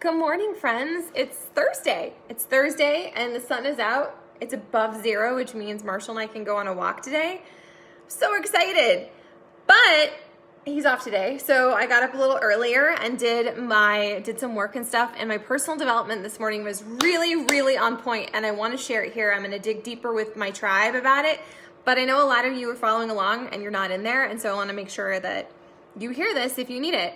Good morning, friends. It's Thursday. It's Thursday and the sun is out. It's above zero, which means Marshall and I can go on a walk today. I'm so excited. But he's off today, so I got up a little earlier and did some work and stuff, and my personal development this morning was really on point, and I want to share it here. I'm going to dig deeper with my tribe about it, but I know a lot of you are following along and you're not in there, and so I want to make sure that you hear this if you need it.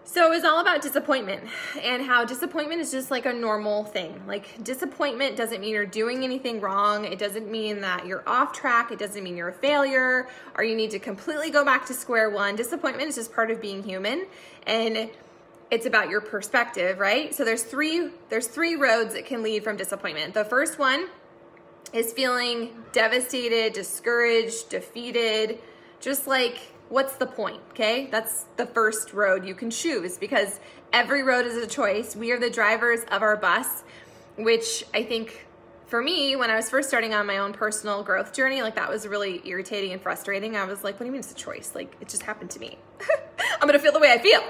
So it was all about disappointment and how disappointment is just like a normal thing. Like, disappointment doesn't mean you're doing anything wrong. It doesn't mean that you're off track. It doesn't mean you're a failure or you need to completely go back to square one. Disappointment is just part of being human, and it's about your perspective, right? So there's three roads that can lead from disappointment. The first one is feeling devastated, discouraged, defeated, just like, what's the point, okay? That's the first road you can choose, because every road is a choice. We are the drivers of our bus, which I think for me, when I was first starting on my own personal growth journey, like, that was really irritating and frustrating. I was like, what do you mean it's a choice? Like, it just happened to me. I'm gonna feel the way I feel.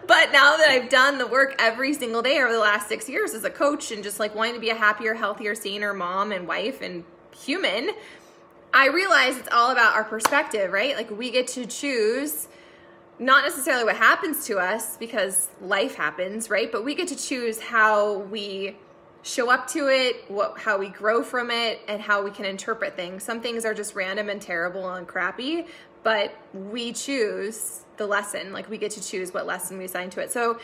But now that I've done the work every single day over the last 6 years as a coach and just like wanting to be a happier, healthier, saner mom and wife and human, I realize it's all about our perspective, right? Like, we get to choose not necessarily what happens to us, because life happens, right? But we get to choose how we show up to it, how we grow from it, and how we can interpret things. Some things are just random and terrible and crappy, but we choose the lesson. Like, we get to choose what lesson we assign to it. So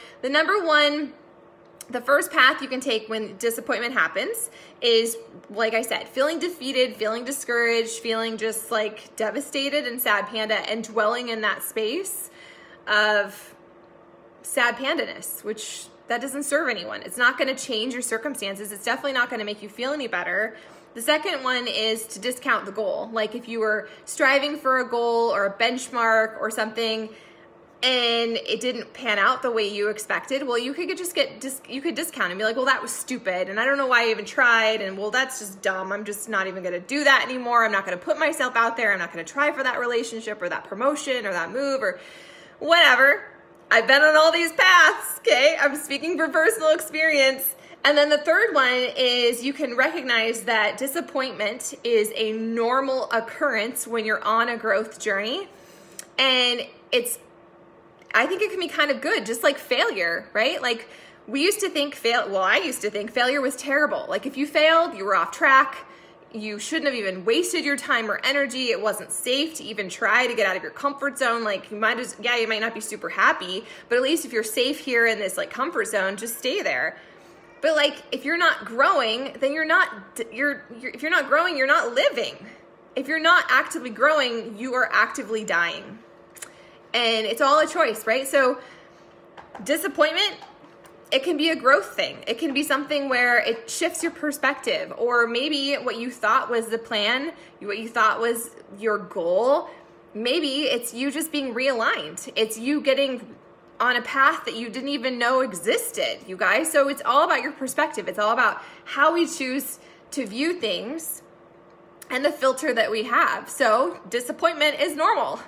the first path you can take when disappointment happens is, like I said, feeling defeated, feeling discouraged, feeling just like devastated and sad panda, and dwelling in that space of sad pandaness, which that doesn't serve anyone. It's not going to change your circumstances. It's definitely not going to make you feel any better. The second one is to discount the goal. Like, if you were striving for a goal or a benchmark or something, and it didn't pan out the way you expected, well, you could you could discount and be like, well, that was stupid, and I don't know why I even tried, and well, that's just dumb. I'm just not even going to do that anymore. I'm not going to put myself out there. I'm not going to try for that relationship or that promotion or that move or whatever. I've been on all these paths, okay? I'm speaking from personal experience. And then the third one is you can recognize that disappointment is a normal occurrence when you're on a growth journey, and I think it can be kind of good, just like failure, right? Like, I used to think failure was terrible. Like, if you failed, you were off track. You shouldn't have even wasted your time or energy. It wasn't safe to even try to get out of your comfort zone. Like, you might not be super happy, but at least if you're safe here in this like comfort zone, just stay there. But like, if you're not growing, then if you're not growing, you're not living. If you're not actively growing, you are actively dying. And it's all a choice, right? So disappointment, it can be a growth thing. It can be something where it shifts your perspective, or maybe what you thought was the plan, what you thought was your goal, maybe it's you just being realigned. It's you getting on a path that you didn't even know existed, you guys. So it's all about your perspective. It's all about how we choose to view things and the filter that we have. So disappointment is normal.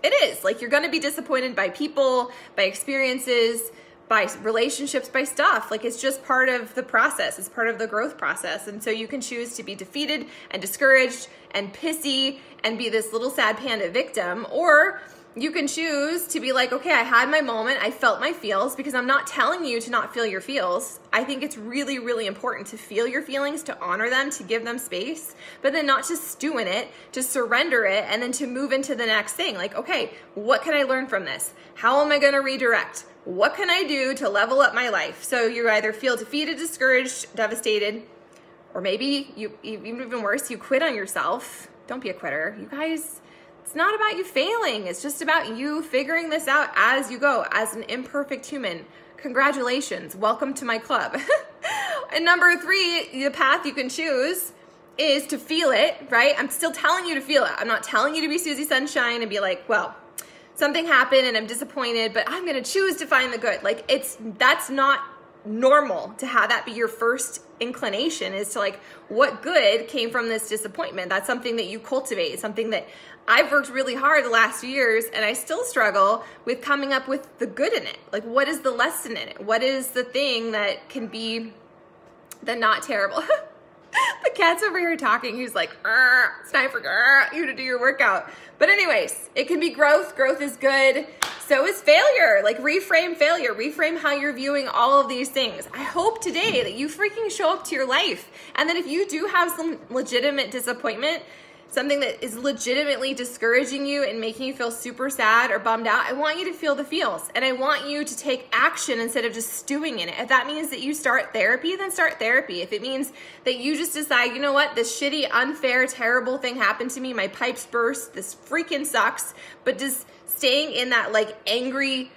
It is. Like, you're going to be disappointed by people, by experiences, by relationships, by stuff. Like, it's just part of the process. It's part of the growth process. And so you can choose to be defeated and discouraged and pissy and be this little sad panda victim, or you can choose to be like, okay, I had my moment. I felt my feels, because I'm not telling you to not feel your feels. I think it's really important to feel your feelings, to honor them, to give them space, but then not to stew in it, to surrender it, and then to move into the next thing. Like, okay, what can I learn from this? How am I going to redirect? What can I do to level up my life? So you either feel defeated, discouraged, devastated, or maybe even worse, you quit on yourself. Don't be a quitter. You guys, it's not about you failing. It's just about you figuring this out as you go, as an imperfect human. Congratulations. Welcome to my club. And number 3, the path you can choose is to feel it, right? I'm still telling you to feel it. I'm not telling you to be Susie Sunshine and be like, well, something happened and I'm disappointed, but I'm going to choose to find the good. Like, that's not normal to have that be your first inclination, is to like, what good came from this disappointment? That's something that you cultivate. It's something that I've worked really hard the last few years, and I still struggle with coming up with the good in it. Like, what is the lesson in it? What is the thing that can be the not terrible? The cat's over here talking. He's like, it's time for you to do your workout. But anyways, it can be growth. Growth is good. So is failure. Like, reframe failure. Reframe how you're viewing all of these things. I hope today that you freaking show up to your life. And then if you do have some legitimate disappointment, something that is legitimately discouraging you and making you feel super sad or bummed out, I want you to feel the feels. And I want you to take action instead of just stewing in it. If that means that you start therapy, then start therapy. If it means that you just decide, you know what, this shitty, unfair, terrible thing happened to me, my pipes burst, this freaking sucks, but does staying in that like angry,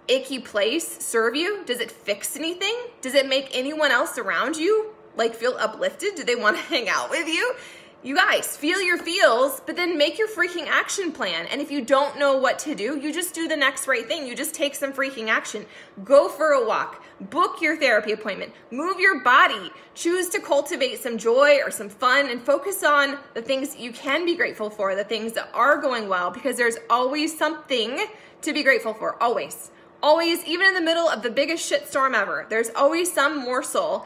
icky place serve you? Does it fix anything? Does it make anyone else around you like feel uplifted? Do they want to hang out with you? You guys, feel your feels, but then make your freaking action plan. And if you don't know what to do, you just do the next right thing. You just take some freaking action. Go for a walk. Book your therapy appointment. Move your body. Choose to cultivate some joy or some fun and focus on the things you can be grateful for, the things that are going well, because there's always something to be grateful for. Always. Always, even in the middle of the biggest shitstorm ever, there's always some morsel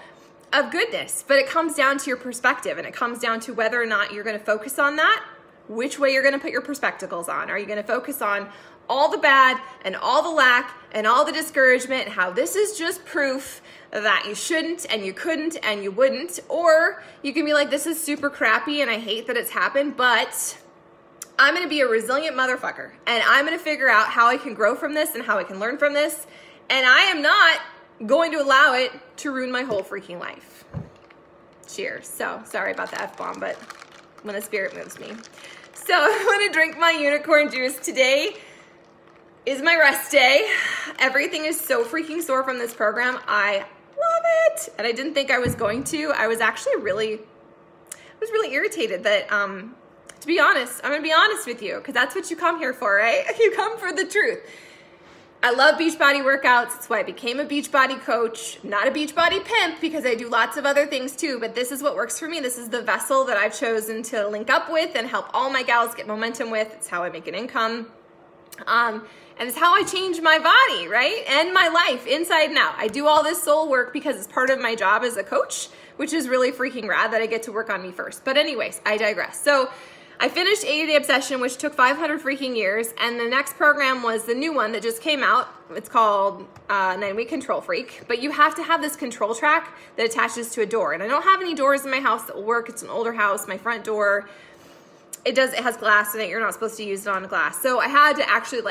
of goodness, but it comes down to your perspective, and it comes down to whether or not you're going to focus on that, which way you're going to put your perspectacles on. Are you going to focus on all the bad and all the lack and all the discouragement, and how this is just proof that you shouldn't and you couldn't and you wouldn't? Or you can be like, this is super crappy and I hate that it's happened, but I'm going to be a resilient motherfucker, and I'm going to figure out how I can grow from this and how I can learn from this, and I am not going to allow it to ruin my whole freaking life. Cheers. So sorry about the F-bomb, but when the spirit moves me. So I'm gonna drink my unicorn juice. Today is my rest day. Everything is so freaking sore from this program. I love it. And I didn't think I was going to. I was actually really irritated that, to be honest, I'm gonna be honest with you, because that's what you come here for, right? You come for the truth. I love Beachbody workouts. That's why I became a Beachbody coach, not a Beachbody pimp, because I do lots of other things too, but this is what works for me. This is the vessel that I've chosen to link up with and help all my gals get momentum with. It's how I make an income. And it's how I change my body, right? And my life inside and out. I do all this soul work because it's part of my job as a coach, which is really freaking rad that I get to work on me first. But anyways, I digress. So I finished 80-Day Obsession, which took 500 freaking years, and the next program was the new one that just came out. It's called 9-Week Control Freak, but you have to have this control track that attaches to a door, and I don't have any doors in my house that will work. It's an older house. My front door, it has glass in it. You're not supposed to use it on glass. So I had to actually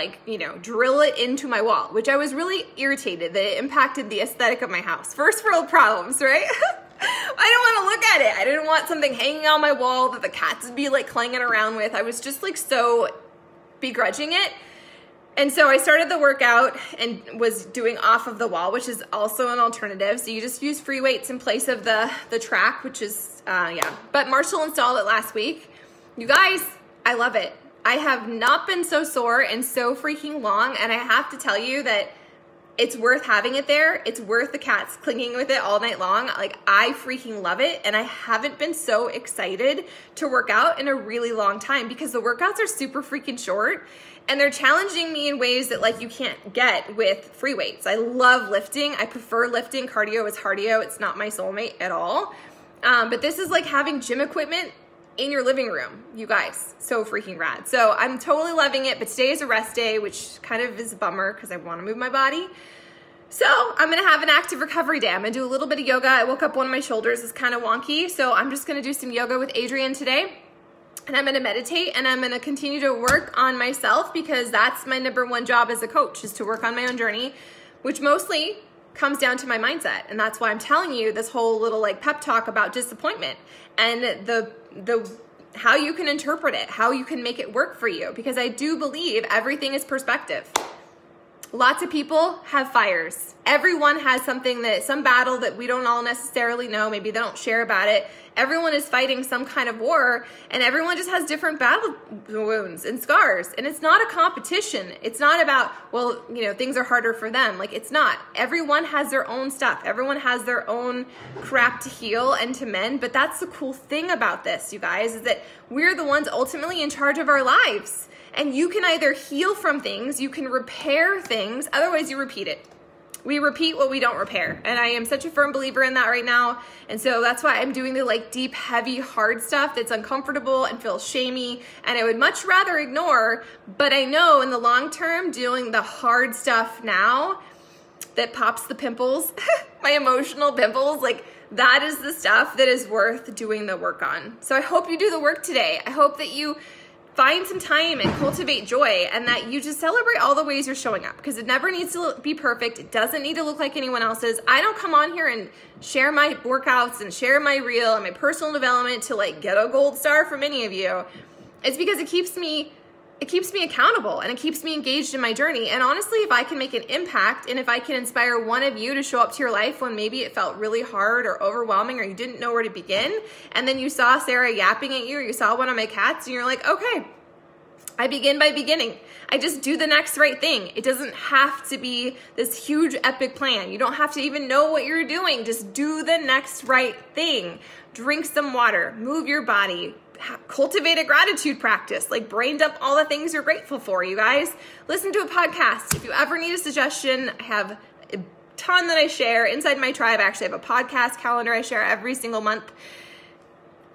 drill it into my wall, which I was really irritated that it impacted the aesthetic of my house. First world problems, right? I didn't want to look at it. I didn't want something hanging on my wall that the cats would be like clanging around with. I was just like so begrudging it. And so I started the workout and was doing off of the wall, which is also an alternative. So you just use free weights in place of the track, which is, But Marshall installed it last week. You guys, I love it. I have not been so sore in so freaking long. And I have to tell you that it's worth having it there. It's worth the cats clinging with it all night long. Like, I freaking love it. And I haven't been so excited to work out in a really long time, because the workouts are super freaking short and they're challenging me in ways that like you can't get with free weights. I love lifting. I prefer lifting. Cardio is cardio. It's not my soulmate at all. But this is like having gym equipment in your living room, you guys. So freaking rad. So I'm totally loving it, but today is a rest day, which kind of is a bummer because I want to move my body. So I'm going to have an active recovery day. I'm going to do a little bit of yoga. I woke up, one of my shoulders is kind of wonky. So I'm just going to do some yoga with Adrienne today. And I'm going to meditate, and I'm going to continue to work on myself, because that's my #1 job as a coach, is to work on my own journey, which mostly comes down to my mindset. And that's why I'm telling you this whole little like pep talk about disappointment and the how you can interpret it, how you can make it work for you, because I do believe everything is perspective. Lots of people have fires. Everyone has some battle that we don't all necessarily know. Maybe they don't share about it. Everyone is fighting some kind of war, and everyone just has different battle wounds and scars. And it's not a competition. It's not about, well, things are harder for them. Like, it's not. Everyone has their own stuff. Everyone has their own crap to heal and to mend. But that's the cool thing about this, you guys, is that we're the ones ultimately in charge of our lives. And you can either heal from things, you can repair things, otherwise you repeat it. We repeat what we don't repair. And I am such a firm believer in that right now. And so that's why I'm doing the deep, heavy, hard stuff that's uncomfortable and feels shamey. And I would much rather ignore, but I know in the long term, doing the hard stuff now that pops the pimples, my emotional pimples, that is the stuff that is worth doing the work on. So I hope you do the work today. I hope that you find some time and cultivate joy, and that you just celebrate all the ways you're showing up, because it never needs to be perfect. It doesn't need to look like anyone else's. I don't come on here and share my workouts and share my reel and my personal development to get a gold star from any of you. It's because it keeps me accountable and it keeps me engaged in my journey. And honestly, if I can make an impact and if I can inspire one of you to show up to your life when maybe it felt really hard or overwhelming or you didn't know where to begin, and then you saw Sarah yapping at you or you saw one of my cats and you're like, okay, I begin by beginning. I just do the next right thing. It doesn't have to be this huge epic plan. You don't have to even know what you're doing. Just do the next right thing. Drink some water, move your body, cultivate a gratitude practice, brain dump all the things you're grateful for, you guys. Listen to a podcast. If you ever need a suggestion, I have a ton that I share inside my tribe. I actually have a podcast calendar I share every single month.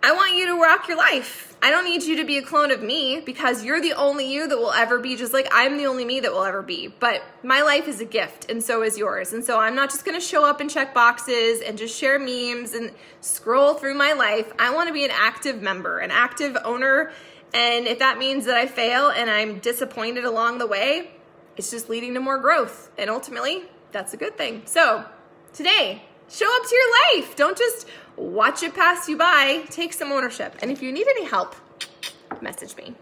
I want you to rock your life. I don't need you to be a clone of me, because you're the only you that will ever be, just like I'm the only me that will ever be. But my life is a gift, and so is yours. And so I'm not just going to show up and check boxes and just share memes and scroll through my life. I want to be an active member, an active owner. And if that means that I fail and I'm disappointed along the way, it's just leading to more growth. And ultimately, that's a good thing. So today, show up to your life. Don't just watch it pass you by. Take some ownership. And if you need any help, message me.